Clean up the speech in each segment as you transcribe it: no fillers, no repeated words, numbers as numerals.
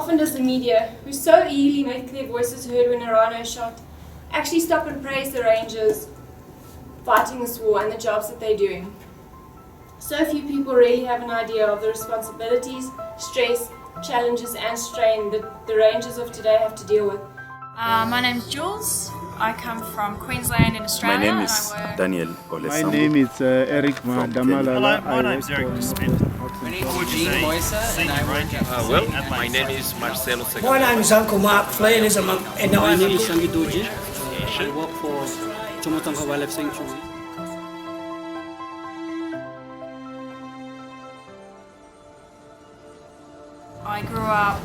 often does the media, who so eagerly make their voices heard when a rhino is shot, actually stop and praise the rangers fighting this war and the jobs that they're doing. So few people really have an idea of the responsibilities, stress, challenges and strain that the rangers of today have to deal with. My name's Jules. I come from Queensland in Australia. My name is Daniel Ole My Sambu. name is Eric Damalala. Hello, my name's Eric Smith. My name is Jane Goodall Well, my name is Marcelo Segura. My name is Uncle Mark Flanners and My name is Sean Willmore. I work for Chomotonga Wildlife Sanctuary. I grew up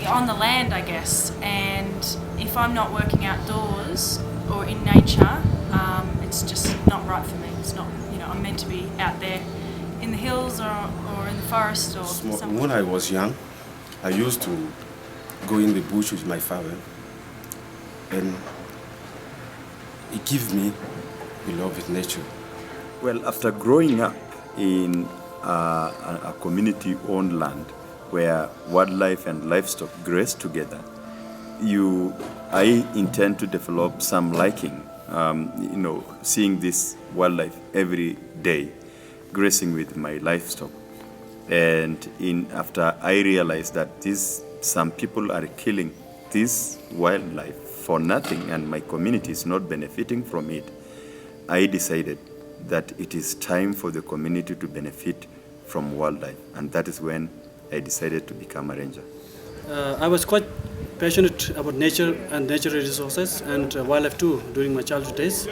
on the land, I guess, and if I'm not working outdoors or in nature, it's just not right for me. It's not, I'm meant to be out there in the hills or in the forest or something. When I was young, I used to go in the bush with my father, and he gave me the love with nature. Well, after growing up in a community-owned land where wildlife and livestock graze together, I intend to develop some liking, seeing this wildlife every day, grazing with my livestock. And after I realized that some people are killing this wildlife for nothing and my community is not benefiting from it, I decided that it is time for the community to benefit from wildlife, and that is when I decided to become a ranger. I was quite passionate about nature and natural resources and wildlife too during my childhood days.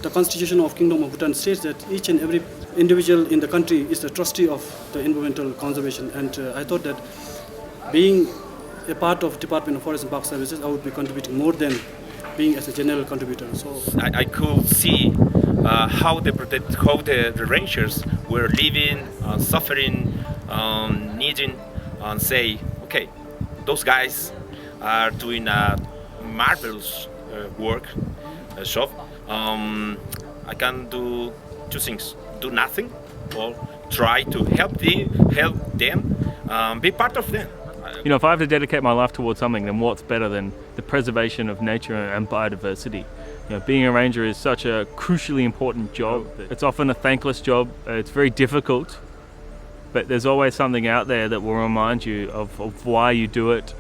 The Constitution of Kingdom of Bhutan states that each and every individual in the country is the trustee of the environmental conservation, and I thought that being a part of Department of Forest and Park Services, I would be contributing more than being as a general contributor. So I could see how the rangers were living, suffering, needing, and say, okay, those guys are doing a marvelous work, job. I can do two things: do nothing, or try to help them, be part of them. If I have to dedicate my life towards something, then what's better than the preservation of nature and biodiversity? Being a ranger is such a crucially important job. It's often a thankless job. It's very difficult, but there's always something out there that will remind you of why you do it.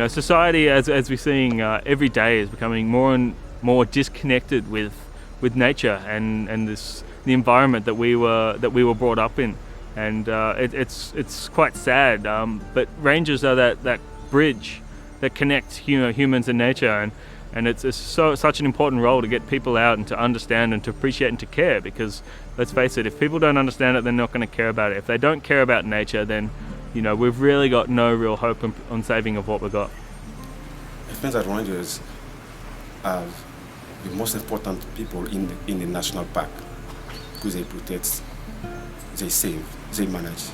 Society, as we're seeing every day, is becoming more and more disconnected with nature and the environment that we were brought up in, and it's quite sad. But rangers are that bridge that connects humans and nature, and it's such an important role to get people out and to understand and to appreciate and to care. Because let's face it, if people don't understand it, they're not going to care about it. If they don't care about nature, then we've really got no real hope on saving of what we've got. I think that rangers are the most important people in the national park, because they protect, they save, they manage,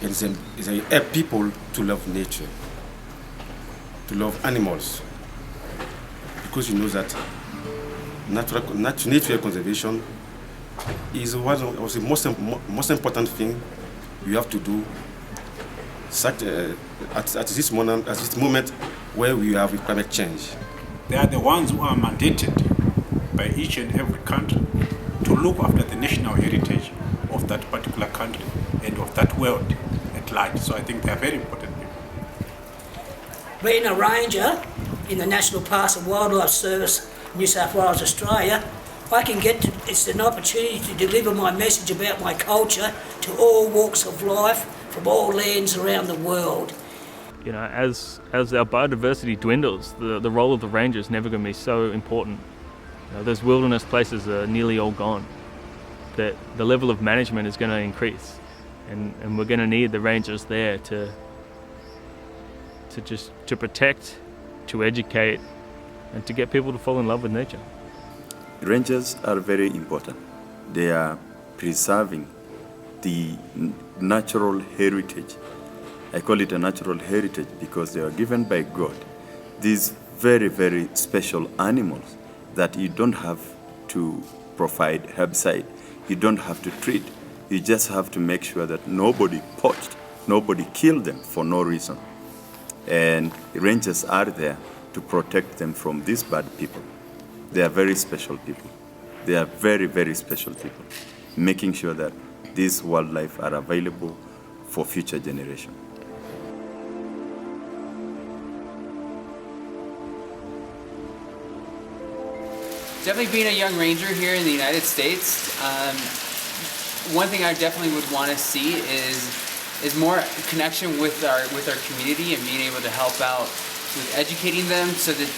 and they help people to love nature, to love animals, because that nature conservation is one of the most important thing you have to do at this moment where we have climate change. They are the ones who are mandated by each and every country to look after the national heritage of that particular country and of that world at large. So I think they are very important people. Being a ranger in the National Parks and Wildlife Service, New South Wales, Australia, it's an opportunity to deliver my message about my culture to all walks of life from all lands around the world. As our biodiversity dwindles, the role of the ranger is never going to be so important. Those wilderness places are nearly all gone. That the level of management is going to increase, and we're going to need the rangers there to protect, to educate, and to get people to fall in love with nature. Rangers are very important. They are preserving the natural heritage. I call it a natural heritage because they are given by God these very, very special animals that you don't have to provide herbicide. You don't have to treat. You just have to make sure that nobody poached, nobody killed them for no reason. And rangers are there to protect them from these bad people. They are very special people. They are very, very special people, making sure that these wildlife are available for future generations. Definitely being a young ranger here in the United States, one thing I definitely would want to see is more connection with our community and being able to help out with educating them so that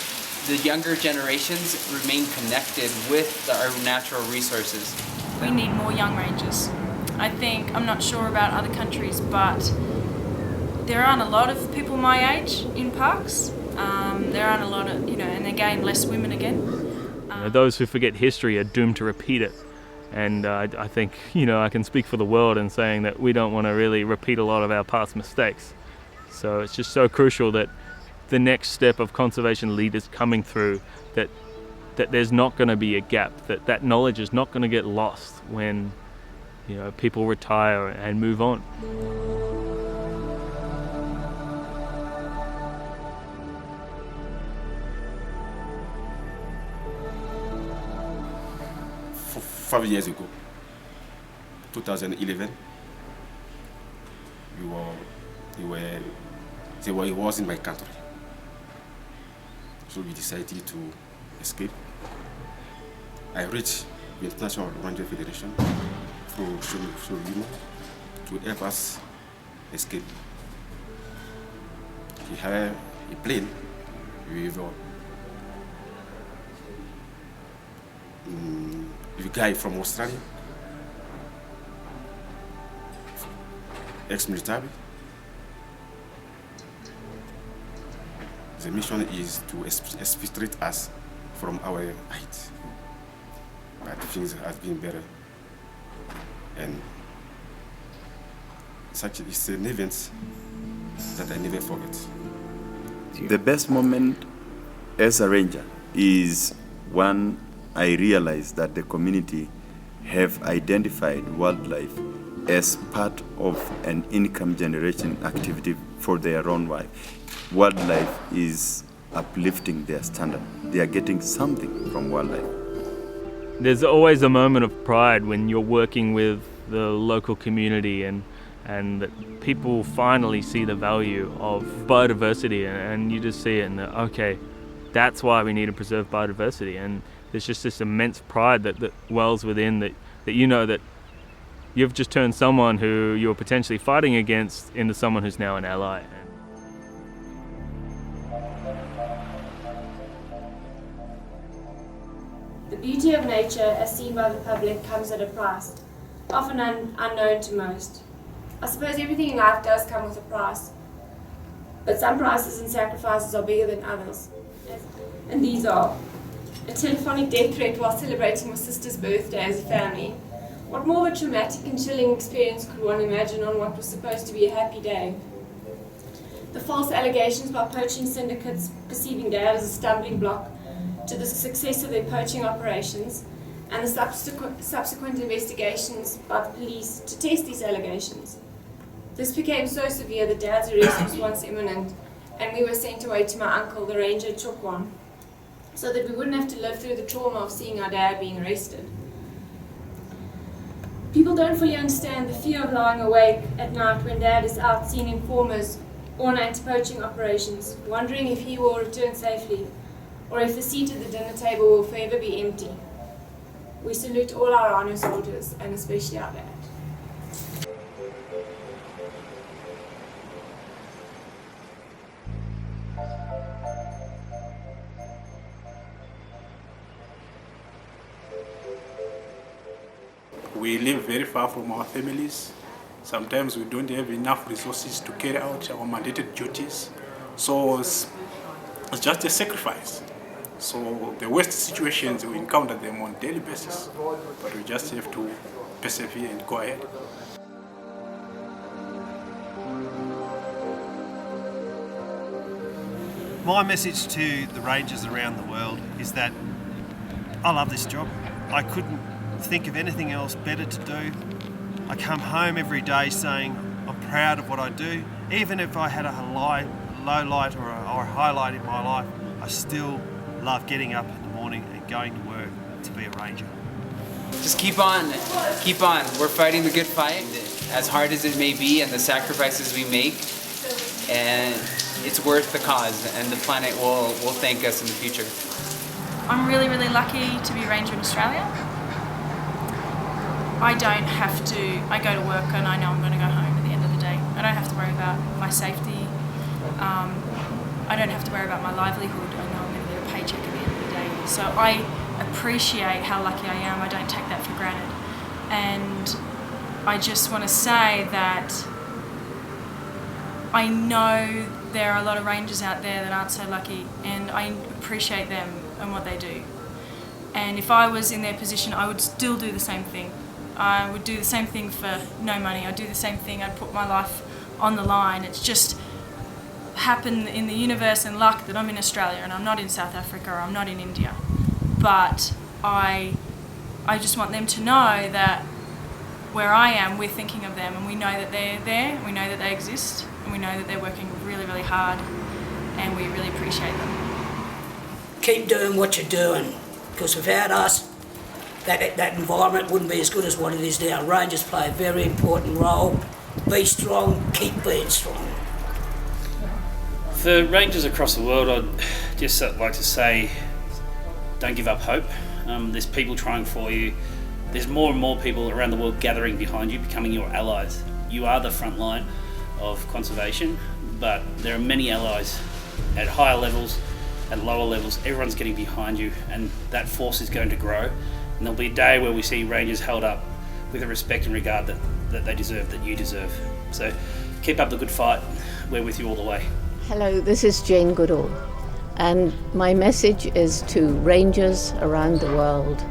the younger generations remain connected with our natural resources. We need more young rangers. I think, I'm not sure about other countries, but there aren't a lot of people my age in parks. There aren't a lot of, and again, less women again. Those who forget history are doomed to repeat it. And I think, I can speak for the world in saying that we don't want to really repeat a lot of our past mistakes. So it's just so crucial that the next step of conservation leaders coming through, that there's not going to be a gap, that knowledge is not going to get lost when, people retire and move on. For 5 years ago, 2011, it was in my country. So we decided to escape. I reached the International Ranger Federation through Sean Willmore to help us escape. He hired a plane with a guy from Australia, ex-military. The mission is to exfiltrate us from our height. But things have been better. And such is an event that I never forget. The best moment as a ranger is when I realized that the community have identified wildlife as part of an income generation activity for their own life. Wildlife is uplifting their standard. They are getting something from wildlife. There's always a moment of pride when you're working with the local community and that people finally see the value of biodiversity and you just see it and okay, that's why we need to preserve biodiversity. And there's just this immense pride that wells within that that you've just turned someone who you're potentially fighting against into someone who's now an ally. The beauty of nature, as seen by the public, comes at a price, often unknown to most. I suppose everything in life does come with a price, but some prices and sacrifices are bigger than others. And these are a telephonic death threat while celebrating my sister's birthday as a family. What more of a traumatic and chilling experience could one imagine on what was supposed to be a happy day? The false allegations by poaching syndicates perceiving Dad as a stumbling block to the success of their poaching operations, and the subsequent investigations by the police to test these allegations. This became so severe that Dad's arrest was once imminent, and we were sent away to my uncle, the ranger Chokwan, so that we wouldn't have to live through the trauma of seeing our dad being arrested. People don't fully understand the fear of lying awake at night when Dad is out seeing informers or anti-poaching operations, wondering if he will return safely, or if the seat at the dinner table will forever be empty. We salute all our honor soldiers, and especially our dad. We live very far from our families. Sometimes we don't have enough resources to carry out our mandated duties. So it's just a sacrifice. So the worst situations, we encounter them on a daily basis, but we just have to persevere and go ahead. My message to the rangers around the world is that I love this job. I couldn't think of anything else better to do. I come home every day saying I'm proud of what I do. Even if I had a low light or a highlight in my life, I still love getting up in the morning and going to work to be a ranger. Just keep on, keep on. We're fighting the good fight, as hard as it may be, and the sacrifices we make, and it's worth the cause, and the planet will thank us in the future. I'm really, really lucky to be a ranger in Australia. I don't have to, I go to work and I know I'm going to go home at the end of the day. I don't have to worry about my safety. I don't have to worry about my livelihood. I know I'm going to get a paycheck at the end of the day. So I appreciate how lucky I am. I don't take that for granted. And I just want to say that I know there are a lot of rangers out there that aren't so lucky, and I appreciate them and what they do. And if I was in their position, I would still do the same thing. I would do the same thing for no money. I'd do the same thing. I'd put my life on the line. It's just happened in the universe and luck that I'm in Australia and I'm not in South Africa or I'm not in India. But I just want them to know that where I am, we're thinking of them, and we know that they're there, and we know that they exist, and we know that they're working really, really hard, and we really appreciate them. Keep doing what you're doing, because without us, that environment wouldn't be as good as what it is now. Rangers play a very important role. Be strong, keep being strong. For rangers across the world, I'd just like to say, don't give up hope. There's people trying for you. There's more and more people around the world gathering behind you, becoming your allies. You are the front line of conservation, but there are many allies at higher levels, at lower levels. Everyone's getting behind you, and that force is going to grow. And there'll be a day where we see rangers held up with the respect and regard that they deserve, that you deserve. So keep up the good fight. We're with you all the way. Hello, this is Jane Goodall, and my message is to rangers around the world.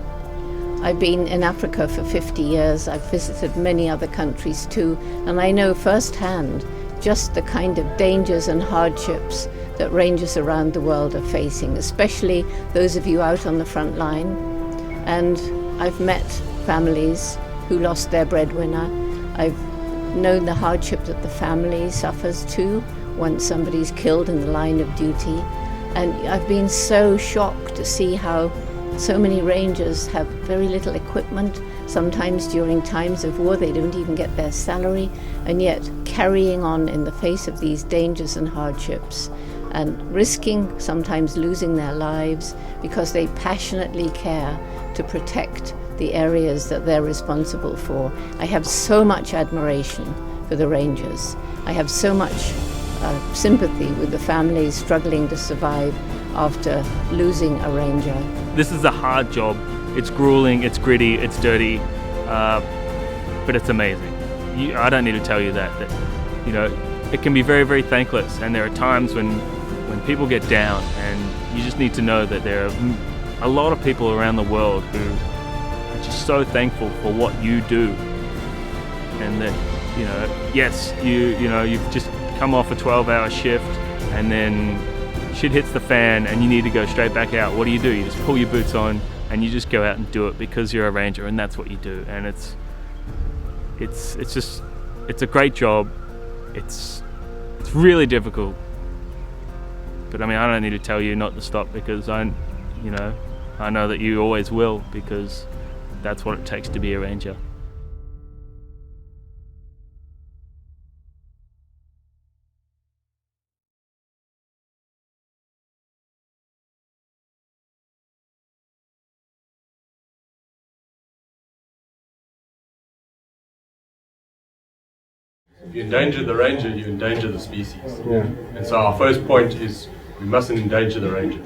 I've been in Africa for 50 years. I've visited many other countries too, and I know firsthand just the kind of dangers and hardships that rangers around the world are facing, especially those of you out on the front line. And I've met families who lost their breadwinner. I've known the hardship that the family suffers too once somebody's killed in the line of duty. And I've been so shocked to see how so many rangers have very little equipment. Sometimes during times of war they don't even get their salary, and yet carrying on in the face of these dangers and hardships and risking sometimes losing their lives because they passionately care to protect the areas that they're responsible for. I have so much admiration for the rangers. I have so much sympathy with the families struggling to survive after losing a ranger. This is a hard job. It's grueling, it's gritty, it's dirty, but it's amazing. I don't need to tell you that you know, it can be very, very thankless, and there are times when people get down, and you just need to know that there are a lot of people around the world who are just so thankful for what you do, and that, you know, yes, you've just come off a 12-hour shift, and then shit hits the fan and you need to go straight back out. What do? You just pull your boots on and you just go out and do it because you're a ranger, and that's what you do. And it's a great job. It's really difficult, but I mean, I don't need to tell you not to stop, because I know that you always will, because that's what it takes to be a ranger. If you endanger the ranger, you endanger the species. Yeah. And so our first point is we mustn't endanger the ranger.